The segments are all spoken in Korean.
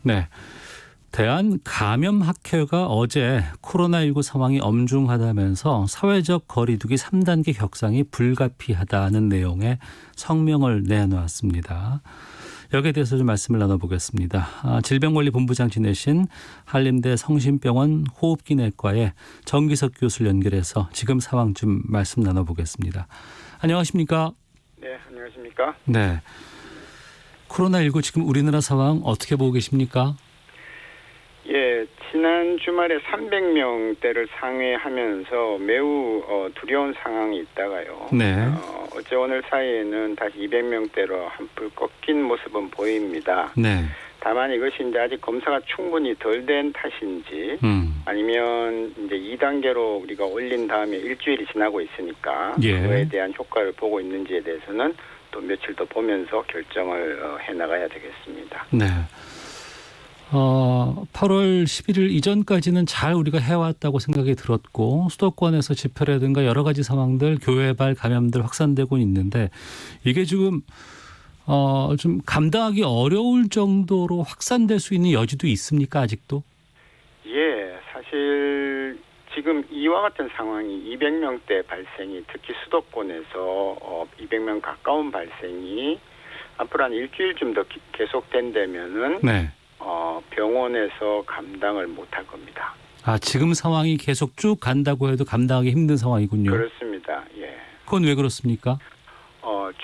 네. 대한감염학회가 어제 코로나19 상황이 엄중하다면서 사회적 거리두기 3단계 격상이 불가피하다는 내용의 성명을 내놓았습니다. 여기에 대해서 좀 말씀을 나눠보겠습니다. 질병관리본부장 지내신 한림대 성심병원 호흡기내과의 정기석 교수를 연결해서 지금 상황 좀 말씀 나눠보겠습니다. 안녕하십니까? 네, 안녕하십니까? 네. 코로나19 지금 우리나라 상황 어떻게 보고 계십니까? 예, 지난 주말에 300명대를 상회하면서 매우 두려운 상황이 있다가요. 네. 어제 오늘 사이에는 다시 200명대로 한풀 꺾인 모습은 보입니다. 네. 다만 이것이 이제 아직 검사가 충분히 덜 된 탓인지 아니면 이제 2단계로 우리가 올린 다음에 일주일이 지나고 있으니까 예. 그거에 대한 효과를 보고 있는지에 대해서는 또 며칠 더 보면서 결정을 해나가야 되겠습니다. 네. 8월 11일 이전까지는 잘 우리가 해왔다고 생각이 들었고 수도권에서 집회라든가 여러 가지 상황들 교회발 감염들 확산되고 있는데 이게 지금 좀 감당하기 어려울 정도로 확산될 수 있는 여지도 있습니까 아직도? 예, 사실 지금 이와 같은 상황이 200명대 발생이 특히 수도권에서 200명 가까운 발생이 앞으로 한 일주일쯤 더 계속된다면은 네. 병원에서 감당을 못할 겁니다. 지금 상황이 계속 쭉 간다고 해도 감당하기 힘든 상황이군요. 그렇습니다. 예. 그건 왜 그렇습니까?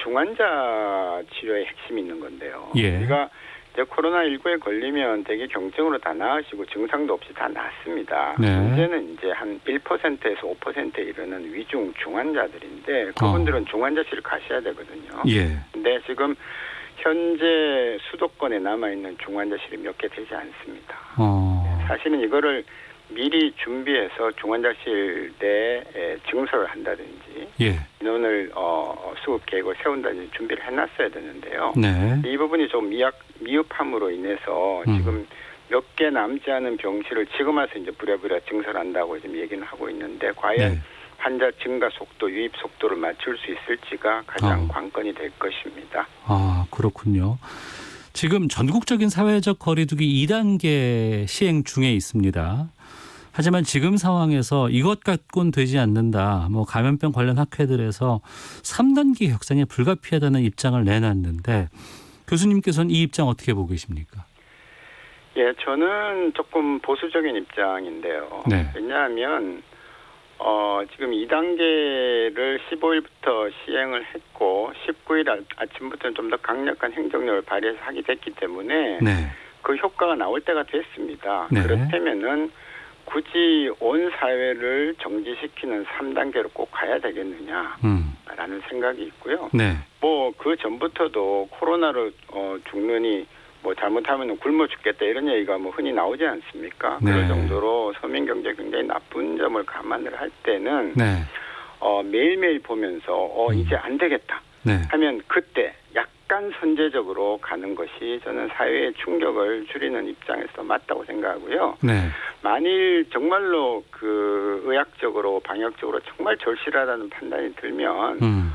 중환자 치료에 핵심이 있는 건데요. 예. 우리가 이제 코로나19에 걸리면 되게 경증으로 다 나으시고 증상도 없이 다 낫습니다. 네. 문제는 이제 한 1%에서 5%에 이르는 위중 중환자들인데 그분들은 중환자실을 가셔야 되거든요. 예. 근데 지금 현재 수도권에 남아있는 중환자실이 몇 개 되지 않습니다. 사실은 이거를 미리 준비해서 중환자실 내에 증설을 한다든지 예. 인원을 수급 계획을 세운다든지 준비를 해놨어야 되는데요. 네. 이 부분이 좀 미흡함으로 인해서 지금 몇 개 남지 않은 병실을 지금 와서 이제 부랴부랴 증설한다고 지금 얘기는 하고 있는데 과연 네. 환자 증가 속도, 유입 속도를 맞출 수 있을지가 가장 관건이 될 것입니다. 그렇군요. 지금 전국적인 사회적 거리두기 2단계 시행 중에 있습니다. 하지만 지금 상황에서 이것 갖고는 되지 않는다. 감염병 관련 학회들에서 3단계 격상에 불가피하다는 입장을 내놨는데 교수님께서는 이 입장 어떻게 보고 계십니까? 예, 저는 조금 보수적인 입장인데요. 네. 왜냐하면 지금 2단계를 15일부터 시행을 했고 19일 아침부터는 좀 더 강력한 행정력을 발휘해서 하게 됐기 때문에 네. 그 효과가 나올 때가 됐습니다. 네. 그렇다면은 굳이 온 사회를 정지시키는 3단계로 꼭 가야 되겠느냐라는 생각이 있고요. 네. 그 전부터도 코로나로 죽느니 잘못하면 굶어 죽겠다 이런 얘기가 흔히 나오지 않습니까? 네. 그럴 정도로 서민 경제에 굉장히 나쁜 점을 감안을 할 때는 네. 매일매일 보면서 이제 안 되겠다 네. 하면 그때 약간 선제적으로 가는 것이 저는 사회의 충격을 줄이는 입장에서 맞다고 생각하고요. 네. 만일 정말로 의학적으로 방역적으로 정말 절실하다는 판단이 들면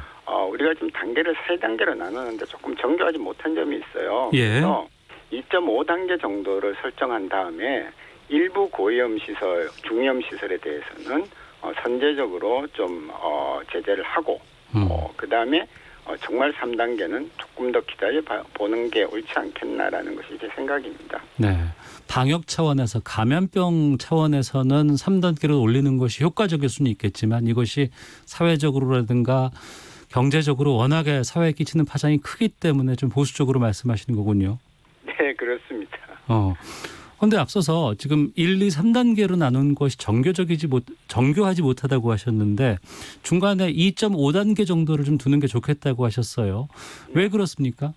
우리가 지금 단계를 3단계로 나누는데 조금 정교하지 못한 점이 있어요. 예. 그래서 2.5단계 정도를 설정한 다음에 일부 고위험 시설, 중위험 시설에 대해서는 선제적으로 좀 제재를 하고 그다음에 정말 3단계는 조금 더 기다려 보는 게 옳지 않겠나라는 것이 제 생각입니다. 네. 방역 차원에서 감염병 차원에서는 3단계로 올리는 것이 효과적일 수는 있겠지만 이것이 사회적으로라든가 경제적으로 워낙에 사회에 끼치는 파장이 크기 때문에 좀 보수적으로 말씀하시는 거군요. 네, 그렇습니다. 그런데 앞서서 지금 1, 2, 3단계로 나눈 것이 정교하지 못하다고 하셨는데 중간에 2.5단계 정도를 좀 두는 게 좋겠다고 하셨어요. 왜 그렇습니까?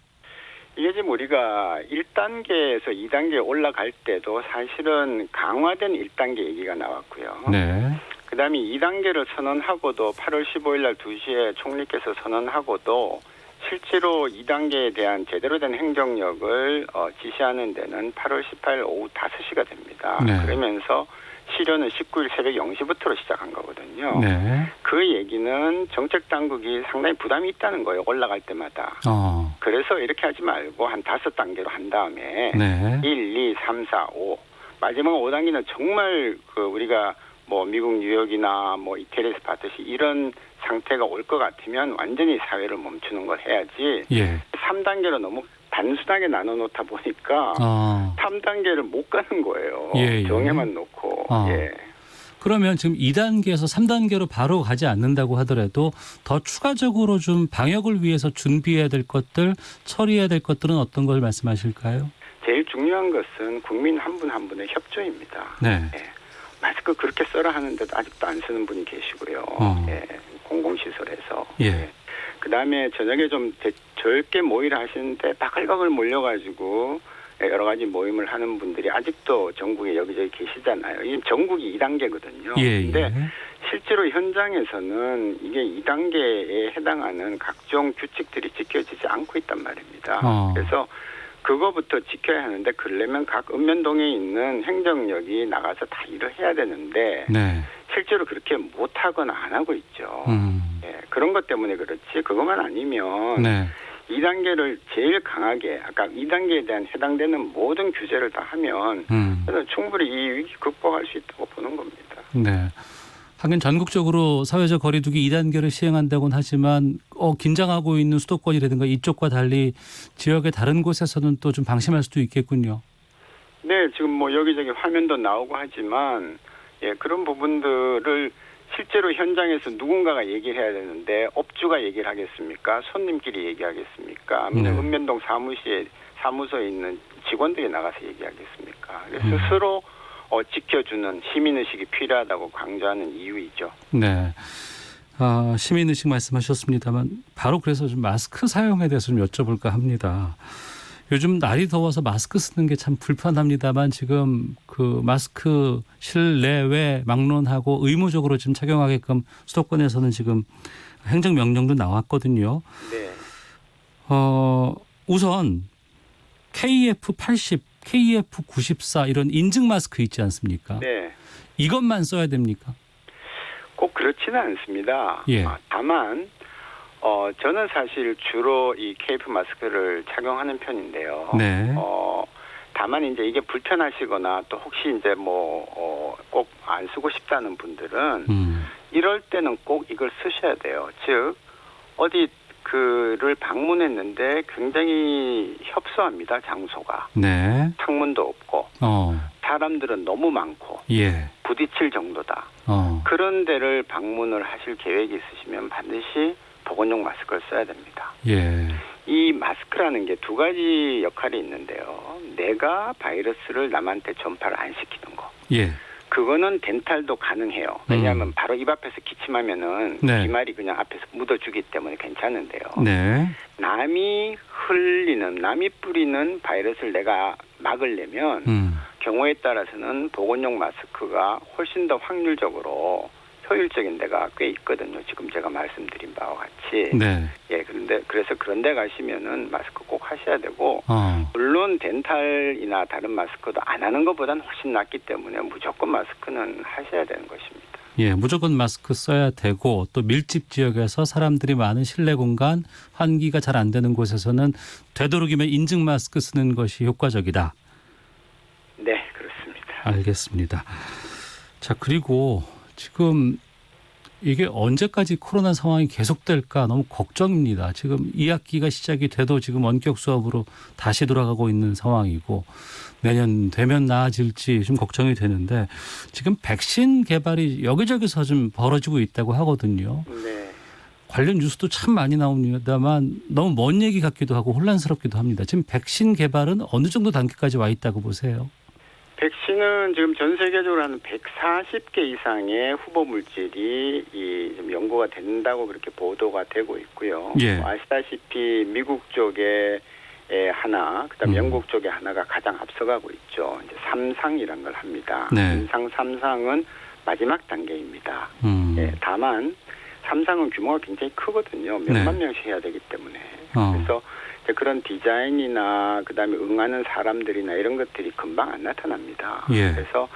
이게 지금 우리가 1단계에서 2단계에 올라갈 때도 사실은 강화된 1단계 얘기가 나왔고요. 네. 그다음에 2단계를 선언하고도 8월 15일 날 2시에 총리께서 선언하고도 실제로 2단계에 대한 제대로 된 행정력을 지시하는 데는 8월 18일 오후 5시가 됩니다. 네. 그러면서 실효는 19일 새벽 0시부터 시작한 거거든요. 네. 그 얘기는 정책당국이 상당히 부담이 있다는 거예요. 올라갈 때마다. 그래서 이렇게 하지 말고 한 5단계로 한 다음에 네. 1, 2, 3, 4, 5 마지막 5단계는 정말 그 우리가 뭐 미국 뉴욕이나 뭐 이태리에서 봤듯이 이런 상태가 올 것 같으면 완전히 사회를 멈추는 걸 해야지. 예. 3단계로 너무 단순하게 나눠 놓다 보니까 3단계를 못 가는 거예요. 예. 정해만 놓고. 예. 그러면 지금 2단계에서 3단계로 바로 가지 않는다고 하더라도 더 추가적으로 좀 방역을 위해서 준비해야 될 것들, 처리해야 될 것들은 어떤 걸 말씀하실까요? 제일 중요한 것은 국민 한 분 한 분의 협조입니다. 네. 예. 마스크 그렇게 써라 하는데도 아직도 안 쓰는 분이 계시고요. 예. 공공시설에서. 예. 그다음에 저녁에 좀 적게 모이라 하시는데 바글바글 몰려가지고 여러 가지 모임을 하는 분들이 아직도 전국에 여기저기 계시잖아요. 이 전국이 2단계거든요. 예. 근데 실제로 현장에서는 이게 2단계에 해당하는 각종 규칙들이 지켜지지 않고 있단 말입니다. 그래서 그거부터 지켜야 하는데 그러려면 각 읍면동에 있는 행정력이 나가서 다 일을 해야 되는데 네. 실제로 그렇게 못하거나 안 하고 있죠. 예, 그런 것 때문에 그렇지 그것만 아니면 네. 2단계를 제일 강하게 아까 2단계에 대한 해당되는 모든 규제를 다 하면 저는 충분히 이 위기 극복할 수 있다고 보는 겁니다. 네. 하긴 전국적으로 사회적 거리두기 2단계를 시행한다고는 하지만 긴장하고 있는 수도권이라든가 이쪽과 달리 지역의 다른 곳에서는 또 좀 방심할 수도 있겠군요. 네, 지금 뭐 여기저기 화면도 나오고 하지만 예, 그런 부분들을 실제로 현장에서 누군가가 얘기를 해야 되는데 업주가 얘기를 하겠습니까? 손님끼리 얘기하겠습니까? 아니면 읍면동 사무소에 있는 직원들이 나가서 얘기하겠습니까? 그래서 스스로 지켜주는 시민의식이 필요하다고 강조하는 이유이죠. 네. 시민의식 말씀하셨습니다만 바로 그래서 좀 마스크 사용에 대해서 좀 여쭤볼까 합니다. 요즘 날이 더워서 마스크 쓰는 게 참 불편합니다만 지금 그 마스크 실내외 막론하고 의무적으로 지금 착용하게끔 수도권에서는 지금 행정명령도 나왔거든요. 네. 우선 KF80, KF94 이런 인증 마스크 있지 않습니까? 네. 이것만 써야 됩니까? 꼭 그렇지는 않습니다. 예. 다만 저는 사실 주로 이 KF 마스크를 착용하는 편인데요. 네. 다만 이제 이게 불편하시거나 또 혹시 이제 꼭 안 쓰고 싶다는 분들은 이럴 때는 꼭 이걸 쓰셔야 돼요. 즉 어디 그를 방문했는데 굉장히 협소합니다. 장소가. 네. 창문도 없고 사람들은 너무 많고 예. 부딪힐 정도다. 그런 데를 방문을 하실 계획이 있으시면 반드시 보건용 마스크를 써야 됩니다. 예. 이 마스크라는 게 두 가지 역할이 있는데요. 내가 바이러스를 남한테 전파를 안 시키는 거. 예. 그거는 덴탈도 가능해요. 왜냐하면 바로 입 앞에서 기침하면은 네. 비말이 그냥 앞에서 묻어주기 때문에 괜찮은데요. 네. 남이 뿌리는 바이러스를 내가 막으려면 경우에 따라서는 보건용 마스크가 훨씬 더 확률적으로 효율적인 데가 꽤 있거든요. 지금 제가 말씀드린 바와 같이. 네. 예, 그래서 그런 데 가시면은 마스크 꼭 하셔야 되고, 물론 덴탈이나 다른 마스크도 안 하는 것보다는 훨씬 낫기 때문에 무조건 마스크는 하셔야 되는 것입니다. 예, 무조건 마스크 써야 되고 또 밀집 지역에서 사람들이 많은 실내 공간, 환기가 잘 안 되는 곳에서는 되도록이면 인증 마스크 쓰는 것이 효과적이다. 네, 그렇습니다. 알겠습니다. 자, 그리고 지금 이게 언제까지 코로나 상황이 계속될까 너무 걱정입니다. 지금 2학기가 시작이 돼도 지금 원격 수업으로 다시 돌아가고 있는 상황이고 내년 되면 나아질지 좀 걱정이 되는데 지금 백신 개발이 여기저기서 좀 벌어지고 있다고 하거든요. 네. 관련 뉴스도 참 많이 나옵니다만 너무 먼 얘기 같기도 하고 혼란스럽기도 합니다. 지금 백신 개발은 어느 정도 단계까지 와 있다고 보세요? 백신은 지금 전 세계적으로 한 140개 이상의 후보 물질이 좀 연구가 된다고 그렇게 보도가 되고 있고요. 예. 아시다시피 미국 쪽에 하나, 그다음에 영국 쪽에 하나가 가장 앞서가고 있죠. 이제 3상이란 걸 합니다. 네. 임상 3상은 마지막 단계입니다. 예, 다만 3상은 규모가 굉장히 크거든요. 몇만 명씩 해야 되기 때문에. 그래서 그런 디자인이나 그다음에 응하는 사람들이나 이런 것들이 금방 안 나타납니다. 예. 그래서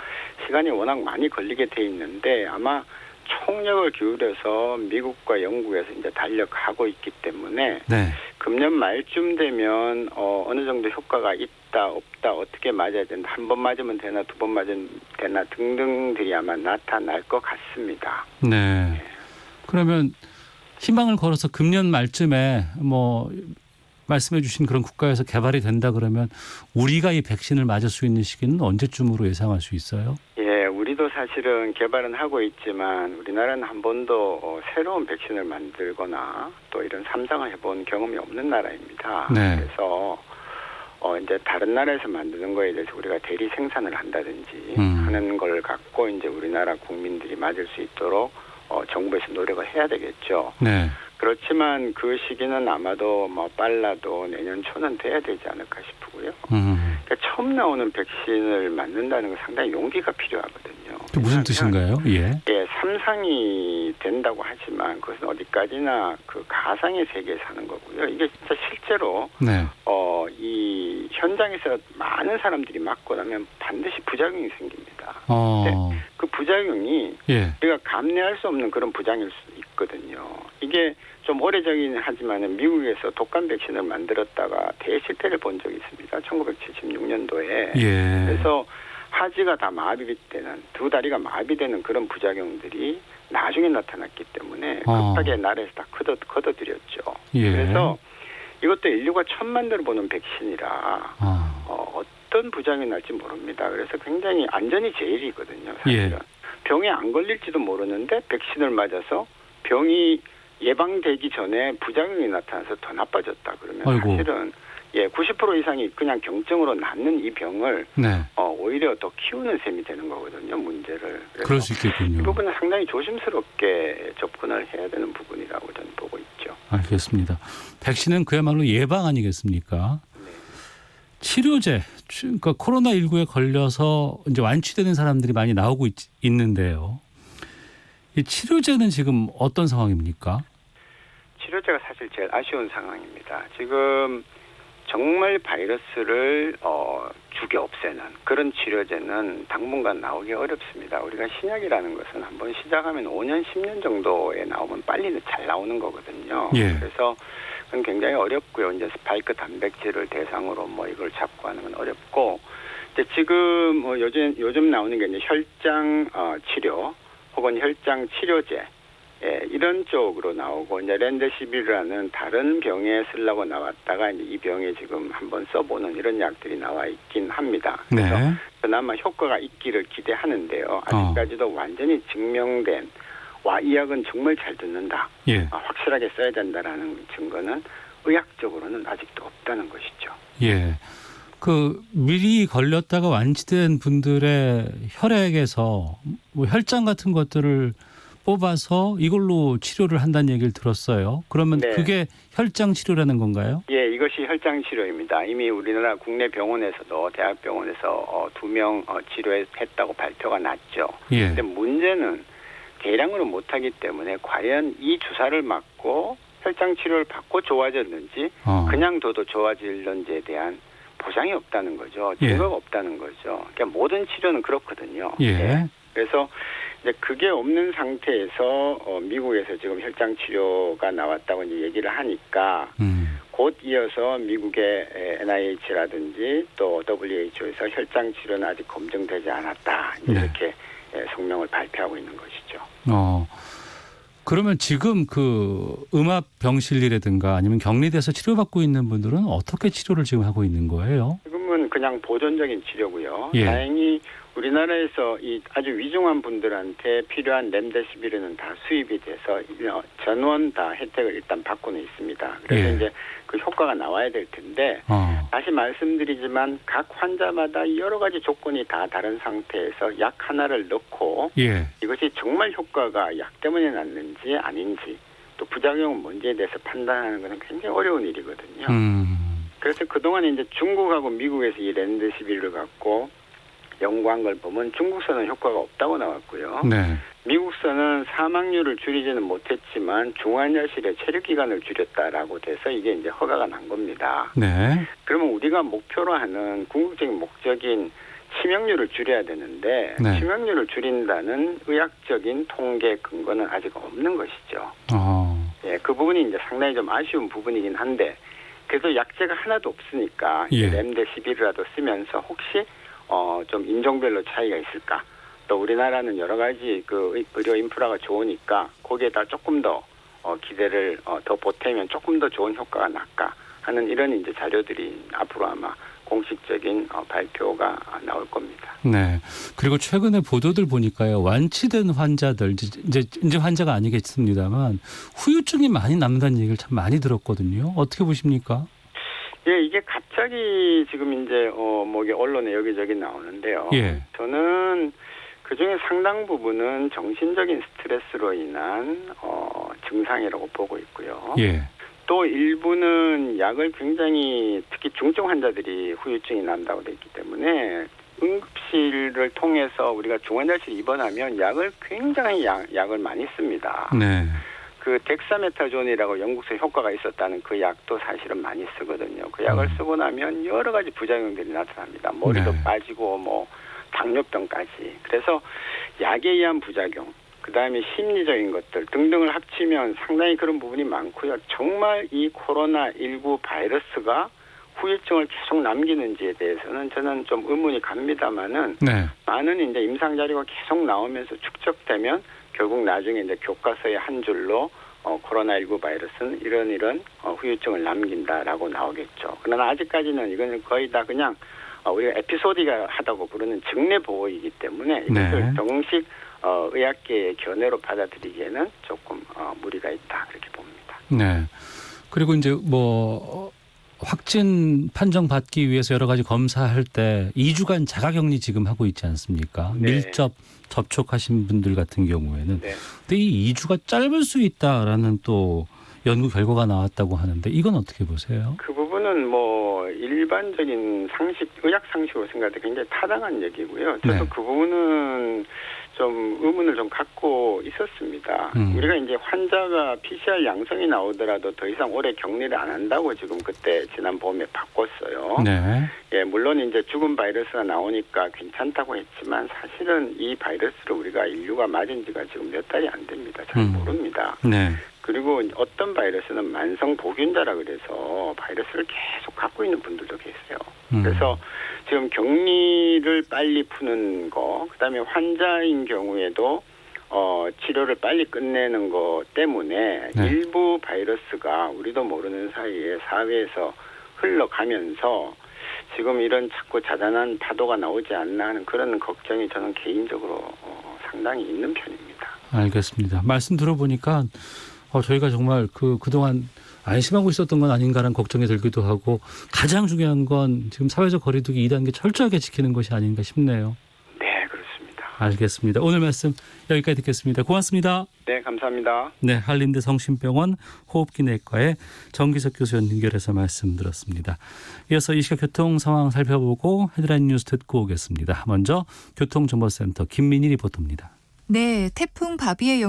시간이 워낙 많이 걸리게 돼 있는데 아마 총력을 기울여서 미국과 영국에서 이제 달력하고 있기 때문에 네. 금년 말쯤 되면 어느 정도 효과가 있다 없다 어떻게 맞아야 된다 한 번 맞으면 되나 두 번 맞으면 되나 등등들이 아마 나타날 것 같습니다. 네. 그러면 희망을 걸어서 금년 말쯤에 뭐 말씀해 주신 그런 국가에서 개발이 된다 그러면 우리가 이 백신을 맞을 수 있는 시기는 언제쯤으로 예상할 수 있어요? 예, 우리도 사실은 개발은 하고 있지만 우리나라는 한 번도 새로운 백신을 만들거나 또 이런 삼상을 해본 경험이 없는 나라입니다. 네. 그래서 이제 다른 나라에서 만드는 거에 대해서 우리가 대리 생산을 한다든지 하는 걸 갖고 이제 우리나라 국민들이 맞을 수 있도록 정부에서 노력을 해야 되겠죠. 네. 그렇지만 그 시기는 아마도 뭐 빨라도 내년 초는 돼야 되지 않을까 싶고요. 그러니까 처음 나오는 백신을 맞는다는 건 상당히 용기가 필요하거든요. 그 무슨 뜻인가요? 예. 예, 삼상이 된다고 하지만 그것은 어디까지나 그 가상의 세계에 사는 거고요. 이게 진짜 실제로 네. 이 현장에서 많은 사람들이 맞고 나면 반드시 부작용이 생깁니다. 그 부작용이 예. 우리가 감내할 수 없는 그런 부작용일 수 있거든요. 이게 좀 오래전이긴 하지만 미국에서 독감 백신을 만들었다가 대실패를 본 적이 있습니다. 1976년도에. 예. 그래서 하지가 다 마비되는 두 다리가 마비되는 그런 부작용들이 나중에 나타났기 때문에 급하게 나라에서 다 걷어들였죠. 예. 그래서 이것도 인류가 처음 만들어보는 백신이라 어떤 부작용이 날지 모릅니다. 그래서 굉장히 안전이 제일이거든요. 사실은. 예. 병에 안 걸릴지도 모르는데 백신을 맞아서 병이 예방되기 전에 부작용이 나타나서 더 나빠졌다 그러면 아이고. 사실은 90% 이상이 그냥 경증으로 낫는 이 병을 네. 오히려 더 키우는 셈이 되는 거거든요. 문제를. 그럴 수 있겠군요. 이 부분은 상당히 조심스럽게 접근을 해야 되는 부분이라고 저는 보고 있죠. 알겠습니다. 백신은 그야말로 예방 아니겠습니까? 네. 치료제, 그러니까 코로나19에 걸려서 이제 완치되는 사람들이 많이 나오고 있는데요. 이 치료제는 지금 어떤 상황입니까? 치료제가 사실 제일 아쉬운 상황입니다. 지금 정말 바이러스를 죽여 없애는 그런 치료제는 당분간 나오기 어렵습니다. 우리가 신약이라는 것은 한번 시작하면 5년, 10년 정도에 나오면 빨리 잘 나오는 거거든요. 예. 그래서 그건 굉장히 어렵고요. 이제 스파이크 단백질을 대상으로 뭐 이걸 잡고 하는 건 어렵고, 이제 지금 뭐 요즘 나오는 게 이제 혈장 치료 혹은 혈장 치료제. 예, 이런 쪽으로 나오고 이제 렌데시비르라는 다른 병에 쓰려고 나왔다가 이제 이 병에 지금 한번 써보는 이런 약들이 나와 있긴 합니다. 그래서 네. 그나마 효과가 있기를 기대하는데요. 아직까지도 완전히 증명된 이 약은 정말 잘 듣는다. 예. 확실하게 써야 된다라는 증거는 의학적으로는 아직도 없다는 것이죠. 예. 그 미리 걸렸다가 완치된 분들의 혈액에서 뭐 혈장 같은 것들을 뽑아서 이걸로 치료를 한다는 얘기를 들었어요. 그러면 네. 그게 혈장 치료라는 건가요? 예, 이것이 혈장 치료입니다. 이미 우리나라 국내 병원에서도 대학병원에서 2명 치료했다고 발표가 났죠. 예. 근데 문제는 대량으로 못하기 때문에 과연 이 주사를 맞고 혈장 치료를 받고 좋아졌는지 그냥 둬도 좋아질는지에 대한 보장이 없다는 거죠. 증거가 없다는 거죠. 그러니까 모든 치료는 그렇거든요. 예. 네. 그래서 이제 그게 없는 상태에서 미국에서 지금 혈장 치료가 나왔다고 이제 얘기를 하니까 곧 이어서 미국의 NIH라든지 또 WHO에서 혈장 치료는 아직 검증되지 않았다 이렇게 성명을 발표하고 있는 것이죠. 그러면 지금 그 음압병실이라든가 아니면 격리돼서 치료받고 있는 분들은 어떻게 치료를 지금 하고 있는 거예요? 지금은 그냥 보존적인 치료고요. 예. 다행히 우리나라에서 이 아주 위중한 분들한테 필요한 렘데시비르는 다 수입이 돼서 전원 다 혜택을 일단 받고는 있습니다. 그래서 예. 이제 그 효과가 나와야 될 텐데 다시 말씀드리지만 각 환자마다 여러 가지 조건이 다 다른 상태에서 약 하나를 넣고 예. 이것이 정말 효과가 약 때문에 났는지 아닌지 또 부작용은 뭔지에 대해서 판단하는 것은 굉장히 어려운 일이거든요. 그래서 그동안 이제 중국하고 미국에서 이 렘데시비르를 갖고 연구한 걸 보면 중국서는 효과가 없다고 나왔고요. 네. 미국서는 사망률을 줄이지는 못했지만 중환자실의 체류 기간을 줄였다라고 돼서 이게 이제 허가가 난 겁니다. 네. 그러면 우리가 목표로 하는 궁극적인 목적인 치명률을 줄여야 되는데 네. 치명률을 줄인다는 의학적인 통계 근거는 아직 없는 것이죠. 예, 그 부분이 이제 상당히 좀 아쉬운 부분이긴 한데 그래도 약제가 하나도 없으니까 예. 렘데시비르라도 쓰면서 혹시 좀 인종별로 차이가 있을까? 또 우리나라는 여러 가지 그 의료 인프라가 좋으니까 거기에다 조금 더 기대를 더 보태면 조금 더 좋은 효과가 날까 하는 이런 이제 자료들이 앞으로 아마 공식적인 발표가 나올 겁니다. 네. 그리고 최근에 보도들 보니까요. 완치된 환자들 이제 환자가 아니겠습니다만 후유증이 많이 남는다는 얘기를 참 많이 들었거든요. 어떻게 보십니까? 예, 이게 갑자기 지금 이제 뭐 이게 언론에 여기저기 나오는데요. 예. 저는 그 중에 상당 부분은 정신적인 스트레스로 인한 증상이라고 보고 있고요. 예. 또 일부는 약을 굉장히 특히 중증 환자들이 후유증이 난다고 돼 있기 때문에 응급실을 통해서 우리가 중환자실 입원하면 약을 굉장히 약을 많이 씁니다. 네. 그 덱사메타존이라고 영국에서 효과가 있었다는 그 약도 사실은 많이 쓰거든요. 그 약을 쓰고 나면 여러 가지 부작용들이 나타납니다. 머리도 네. 빠지고 뭐 당뇨병까지. 그래서 약에 의한 부작용, 그다음에 심리적인 것들 등등을 합치면 상당히 그런 부분이 많고요. 정말 이 코로나19 바이러스가 후유증을 계속 남기는지에 대해서는 저는 좀 의문이 갑니다만은 네. 많은 이제 임상 자료가 계속 나오면서 축적되면 결국 나중에 이제 교과서의 한 줄로 코로나19 바이러스는 이런 후유증을 남긴다라고 나오겠죠. 그러나 아직까지는 이거는 거의 다 그냥 우리가 에피소디하다고 부르는 증례 보호이기 때문에 이것을 네. 정식 의학계의 견해로 받아들이기에는 조금 무리가 있다 그렇게 봅니다. 네. 그리고 이제 뭐 확진 판정 받기 위해서 여러 가지 검사할 때 2주간 자가격리 지금 하고 있지 않습니까? 네. 밀접 접촉하신 분들 같은 경우에는. 네. 근데 이 2주가 짧을 수 있다라는 또 연구 결과가 나왔다고 하는데 이건 어떻게 보세요? 그 부분은 뭐 일반적인 상식, 의학 상식으로 생각할 때 굉장히 타당한 얘기고요. 저도 네. 그 부분은 좀 의문을 좀 갖고 있었습니다. 우리가 이제 환자가 PCR 양성이 나오더라도 더 이상 오래 격리를 안 한다고 지금 그때 지난 봄에 바꿨어요. 네. 예, 물론 이제 죽은 바이러스가 나오니까 괜찮다고 했지만 사실은 이 바이러스를 우리가 인류가 맞은 지가 지금 몇 달이 안 됩니다. 잘 모릅니다. 네. 그리고 어떤 바이러스는 만성 보균자라 그래서 바이러스를 계속 갖고 있는 분들도 계세요. 그래서 지금 격리를 빨리 푸는 거, 그다음에 환자인 경우에도 치료를 빨리 끝내는 것 때문에 네. 일부 바이러스가 우리도 모르는 사이에 사회에서 흘러가면서 지금 이런 자꾸 자잘한 파도가 나오지 않나 하는 그런 걱정이 저는 개인적으로 상당히 있는 편입니다. 알겠습니다. 말씀 들어보니까 저희가 정말 그동안 안심하고 있었던 건 아닌가라는 걱정이 들기도 하고 가장 중요한 건 지금 사회적 거리두기 2단계 철저하게 지키는 것이 아닌가 싶네요. 네, 그렇습니다. 알겠습니다. 오늘 말씀 여기까지 듣겠습니다. 고맙습니다. 네, 감사합니다. 네, 한림대 성심병원 호흡기내과의 정기석 교수 연결해서 말씀 들었습니다. 이어서 이 시각 교통 상황 살펴보고 헤드라인 뉴스 듣고 오겠습니다. 먼저 교통정보센터 김민희 리포터입니다. 네, 태풍 바비의